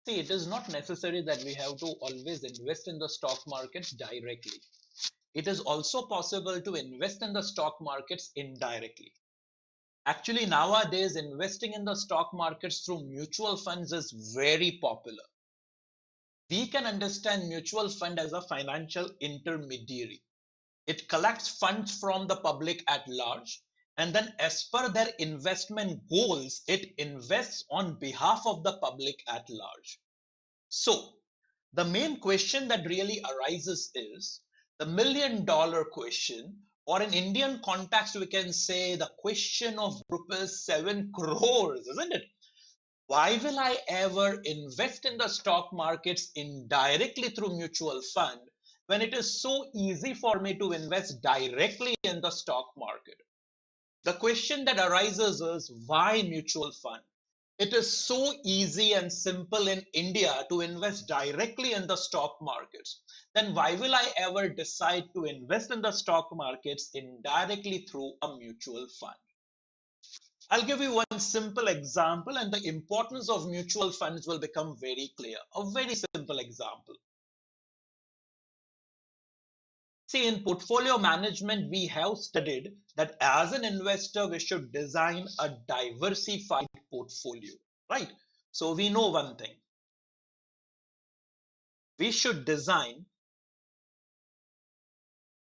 See, it is not necessary that we have to always invest in the stock markets directly. It is also possible to invest in the stock markets indirectly. Actually, nowadays, investing in the stock markets through mutual funds is very popular. We can understand mutual fund as a financial intermediary. It collects funds from the public at large, and then as per their investment goals, it invests on behalf of the public at large. So the main question that really arises is the $1 million question, or in Indian context, we can say the question of rupees 7 crores, isn't it? Why will I ever invest in the stock markets indirectly through mutual fund when it is so easy for me to invest directly in the stock market? The question that arises is why mutual fund? It is so easy and simple in India to invest directly in the stock markets. Then why will I ever decide to invest in the stock markets indirectly through a mutual fund? I'll give you one simple example and the importance of mutual funds will become very clear. A very simple example. See, in portfolio management, we have studied that as an investor, we should design a diversified portfolio, right? So we know one thing. We should design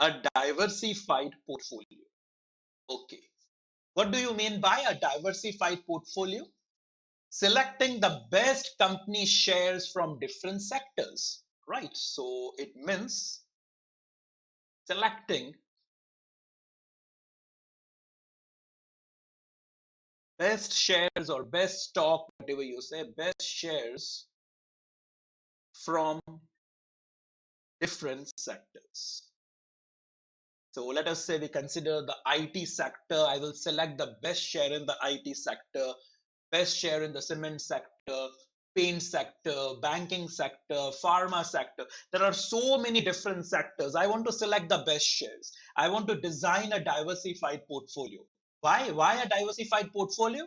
a diversified portfolio. Okay. What do you mean by a diversified portfolio? Selecting the best company shares from different sectors, right? So it means selecting best shares or best stock, whatever you say, best shares from different sectors. So let us say we consider the IT sector. I will select the best share in the IT sector, best share in the cement sector, paint sector, banking sector, pharma sector. There are so many different sectors. I want to select the best shares. I want to design a diversified portfolio. Why? Why a diversified portfolio?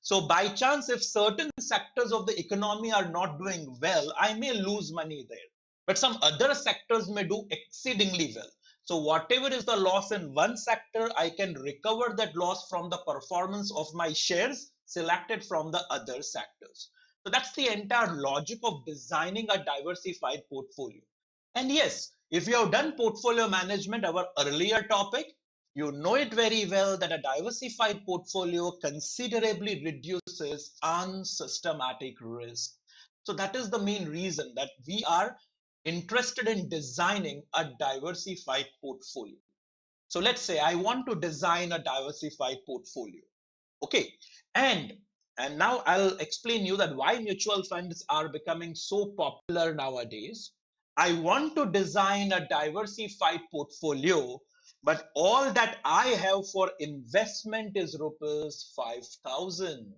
So by chance, if certain sectors of the economy are not doing well, I may lose money there. But some other sectors may do exceedingly well. So whatever is the loss in one sector, I can recover that loss from the performance of my shares selected from the other sectors. So that's the entire logic of designing a diversified portfolio. And yes, if you have done portfolio management, our earlier topic, you know it very well that a diversified portfolio considerably reduces unsystematic risk. So that is the main reason that we are interested in designing a diversified portfolio. So let's say I want to design a diversified portfolio. Okay. And now I'll explain you that why mutual funds are becoming so popular nowadays. I want to design a diversified portfolio, but all that I have for investment is rupees 5,000.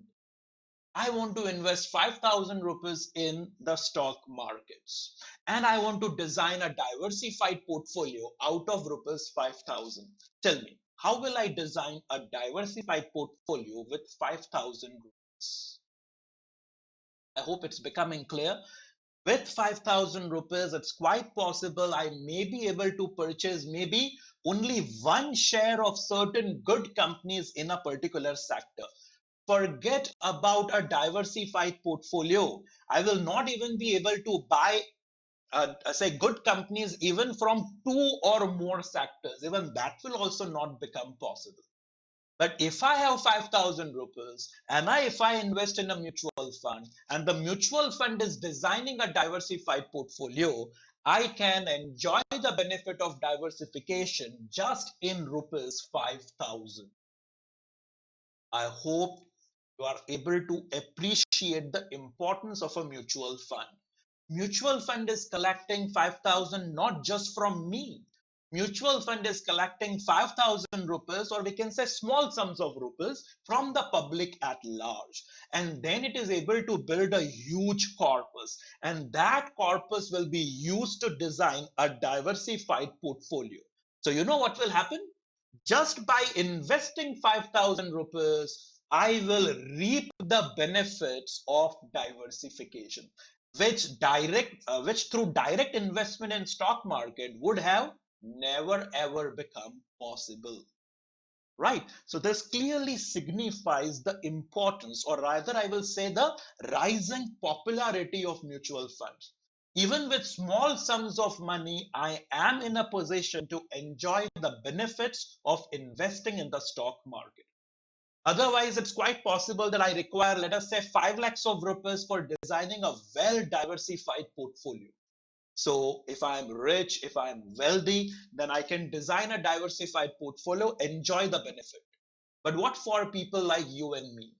I want to invest 5,000 rupees in the stock markets and I want to design a diversified portfolio out of rupees 5,000. Tell me, how will I design a diversified portfolio with 5,000 rupees? I hope it's becoming clear. With 5,000 rupees, it's quite possible I may be able to purchase maybe only one share of certain good companies in a particular sector. Forget about a diversified portfolio. I will not even be able to buy, say, good companies even from two or more sectors. Even that will also not become possible. But if I have 5,000 rupees and if I invest in a mutual fund and the mutual fund is designing a diversified portfolio, I can enjoy the benefit of diversification just in rupees 5,000. I hope you are able to appreciate the importance of a mutual fund. Mutual fund is collecting 5,000 not just from me. Mutual fund is collecting 5,000 rupees, or we can say small sums of rupees, from the public at large. And then it is able to build a huge corpus. And that corpus will be used to design a diversified portfolio. So you know what will happen? Just by investing 5,000 rupees, I will reap the benefits of diversification. which through direct investment in stock market would have never ever become possible. Right. So this clearly signifies the importance, or rather, I will say the rising popularity of mutual funds. Even with small sums of money, I am in a position to enjoy the benefits of investing in the stock market. Otherwise, it's quite possible that I require, let us say, 5 lakhs of rupees for designing a well diversified portfolio. So if I'm rich, if I'm wealthy, then I can design a diversified portfolio, enjoy the benefit. But what for people like you and me?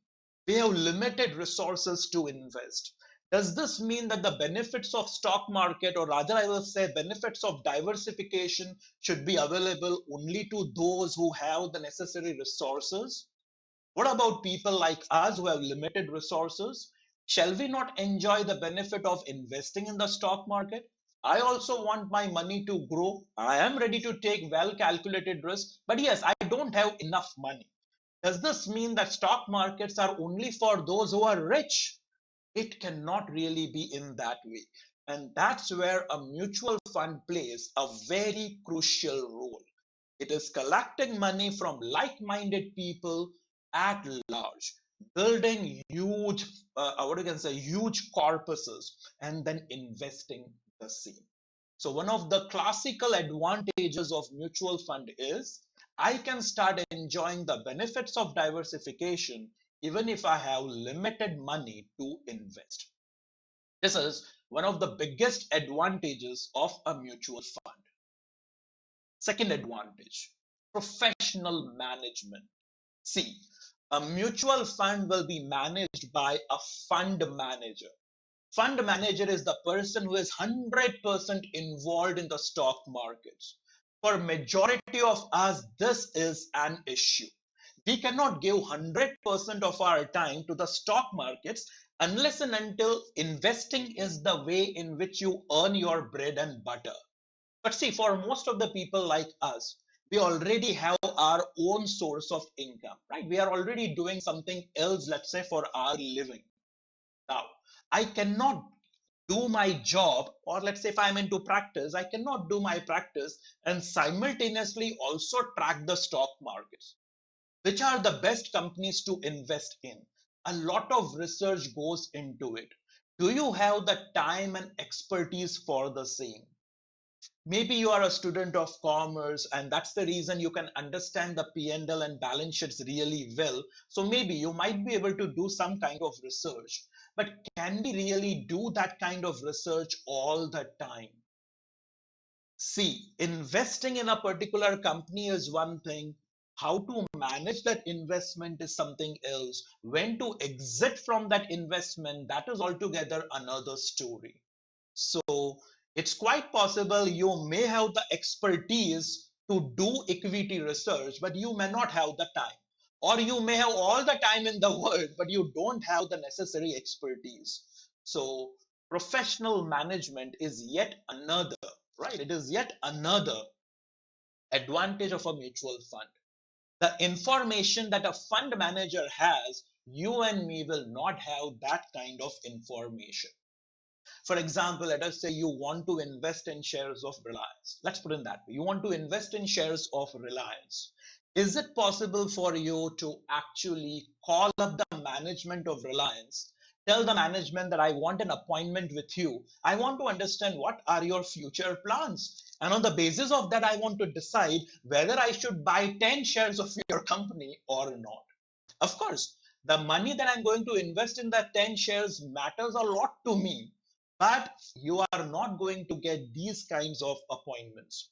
We have limited resources to invest. Does this mean that the benefits of stock market, or rather I will say benefits of diversification, should be available only to those who have the necessary resources? What about people like us who have limited resources? Shall we not enjoy the benefit of investing in the stock market? I also want my money to grow. I am ready to take well calculated risks, but yes, I don't have enough money. Does this mean that stock markets are only for those who are rich? It cannot really be in that way. And that's where a mutual fund plays a very crucial role. It is collecting money from like-minded people at large, building huge, what you can say, huge corpuses, and then investing the same. So one of the classical advantages of mutual fund is I can start enjoying the benefits of diversification even if I have limited money to invest. This is one of the biggest advantages of a mutual fund. Second advantage, professional management. See, a mutual fund will be managed by a fund manager. Fund manager is the person who is 100% involved in the stock markets. For majority of us, this is an issue. We cannot give 100% of our time to the stock markets unless and until investing is the way in which you earn your bread and butter. But see, for most of the people like us, we already have our own source of income, right? We are already doing something else, let's say, for our living. Now, I cannot do my job, or let's say if I'm into practice, I cannot do my practice and simultaneously also track the stock markets. Which are the best companies to invest in? A lot of research goes into it. Do you have the time and expertise for the same? Maybe you are a student of commerce and that's the reason you can understand the P&L and balance sheets really well. So maybe you might be able to do some kind of research. But can we really do that kind of research all the time? See, investing in a particular company is one thing. How to manage that investment is something else. When to exit from that investment, that is altogether another story. So it's quite possible you may have the expertise to do equity research, but you may not have the time. Or you may have all the time in the world, but you don't have the necessary expertise. So professional management is yet another, right? It is yet another advantage of a mutual fund. The information that a fund manager has, you and me will not have that kind of information. For example, let us say you want to invest in shares of Reliance. Let's put it that way. You want to invest in shares of Reliance. Is it possible for you to actually call up the management of Reliance, tell the management that I want an appointment with you? I want to understand what are your future plans. And on the basis of that, I want to decide whether I should buy 10 shares of your company or not. Of course, the money that I'm going to invest in that 10 shares matters a lot to me, but you are not going to get these kinds of appointments.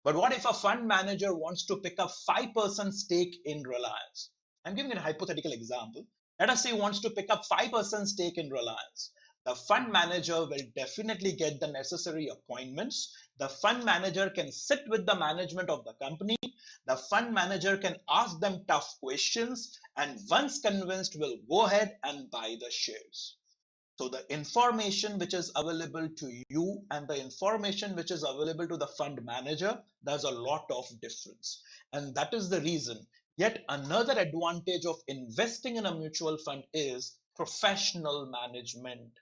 But what if a fund manager wants to pick up 5% stake in Reliance? I'm giving a hypothetical example. Let us say he wants to pick up 5% stake in Reliance. The fund manager will definitely get the necessary appointments. The fund manager can sit with the management of the company. The fund manager can ask them tough questions, and once convinced, will go ahead and buy the shares. So the information which is available to you and the information which is available to the fund manager, there's a lot of difference. And that is the reason. Yet another advantage of investing in a mutual fund is professional management.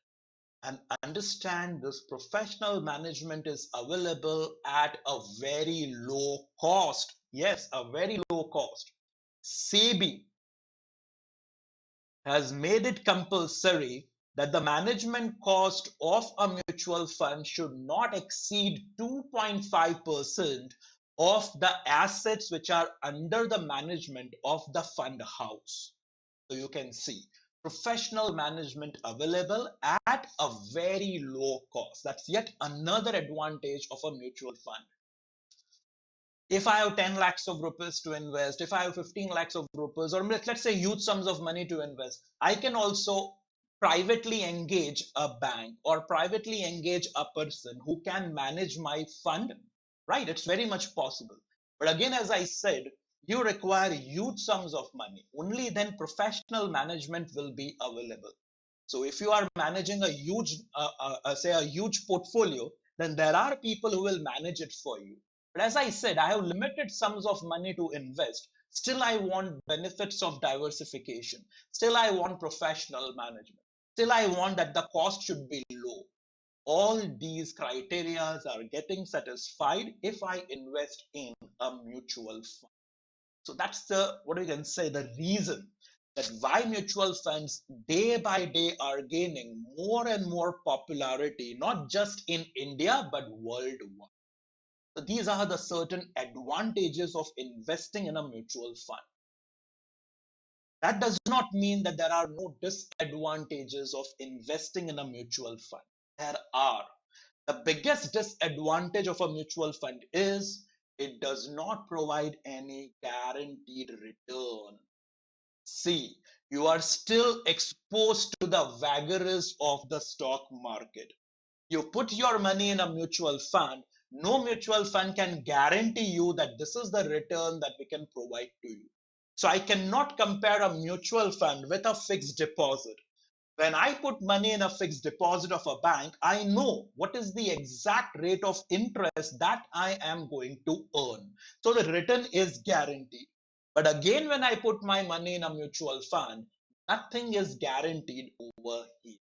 And understand this professional management is available at a very low cost. Yes, a very low cost. SEBI has made it compulsory that the management cost of a mutual fund should not exceed 2.5% of the assets which are under the management of the fund house. So you can see professional management available at a very low cost. That's yet another advantage of a mutual fund. If I have 10 lakhs of rupees to invest, if I have 15 lakhs of rupees, or let's say huge sums of money to invest, I can also privately engage a bank or privately engage a person who can manage my fund, right? It's very much possible. But again, as I said, you require huge sums of money. Only then professional management will be available. So if you are managing a huge, say a huge portfolio, then there are people who will manage it for you. But as I said, I have limited sums of money to invest. Still, I want benefits of diversification. Still, I want professional management. Still, I want that the cost should be low. All these criteria are getting satisfied if I invest in a mutual fund. So that's the, what we can say, the reason that why mutual funds day by day are gaining more and more popularity, not just in India, but worldwide. So these are the certain advantages of investing in a mutual fund. That does not mean that there are no disadvantages of investing in a mutual fund. There are. The biggest disadvantage of a mutual fund is it does not provide any guaranteed return. See, you are still exposed to the vagaries of the stock market. You put your money in a mutual fund, no mutual fund can guarantee you that this is the return that we can provide to you. So I cannot compare a mutual fund with a fixed deposit. When I put money in a fixed deposit of a bank, I know what is the exact rate of interest that I am going to earn. So the return is guaranteed. But again, when I put my money in a mutual fund, nothing is guaranteed over here.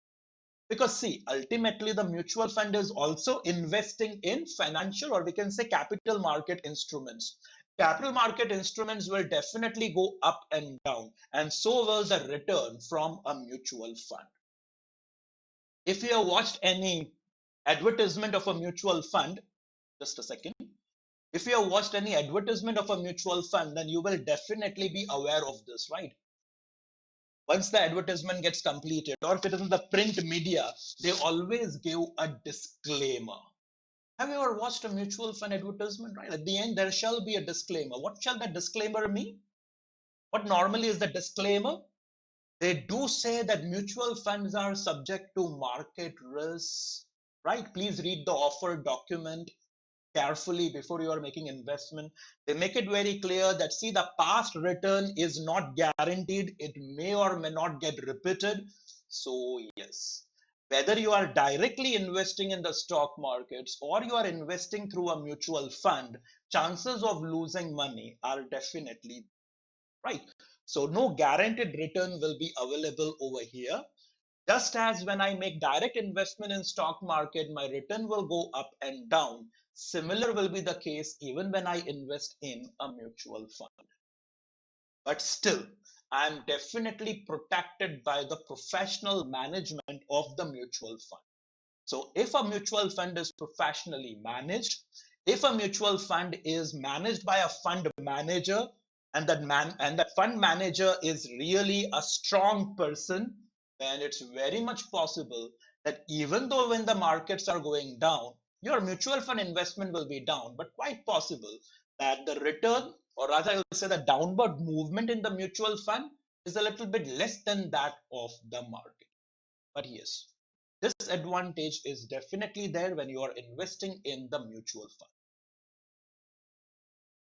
Because see, ultimately the mutual fund is also investing in financial, or we can say capital market instruments. Capital market instruments will definitely go up and down, and so will the return from a mutual fund. If you have watched any advertisement of a mutual fund, just a second. If you have watched any advertisement of a mutual fund, then you will definitely be aware of this, right? Once the advertisement gets completed, or if it is in the print media, they always give a disclaimer. Have you ever watched a mutual fund advertisement, right? At the end, there shall be a disclaimer. What shall that disclaimer mean? What normally is the disclaimer? They do say that mutual funds are subject to market risks, right? Please read the offer document carefully before you are making investment. They make it very clear that see, the past return is not guaranteed. It may or may not get repeated. So yes, whether you are directly investing in the stock markets or you are investing through a mutual fund, chances of losing money are definitely right. So no guaranteed return will be available over here. Just as when I make direct investment in stock market, my return will go up and down. Similar will be the case even when I invest in a mutual fund. But still, I am definitely protected by the professional management of the mutual fund. So if a mutual fund is professionally managed, if a mutual fund is managed by a fund manager, and that fund manager is really a strong person, then it's very much possible that even though when the markets are going down, your mutual fund investment will be down, but quite possible that the return, or rather I will say the downward movement in the mutual fund is a little bit less than that of the market. But yes, this advantage is definitely there when you are investing in the mutual fund.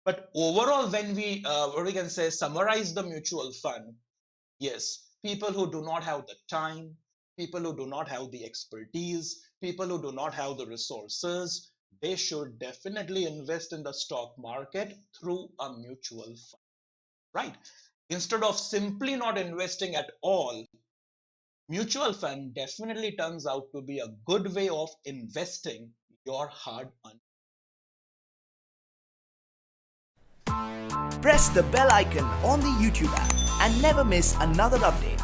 But overall, when we, what we can say, summarize the mutual fund, yes, people who do not have the time, people who do not have the expertise, people who do not have the resources, they should definitely invest in the stock market through a mutual fund, right? Instead of simply not investing at all, Mutual fund definitely turns out to be a good way of investing your hard earned. Press the bell icon on the YouTube app and never miss another update.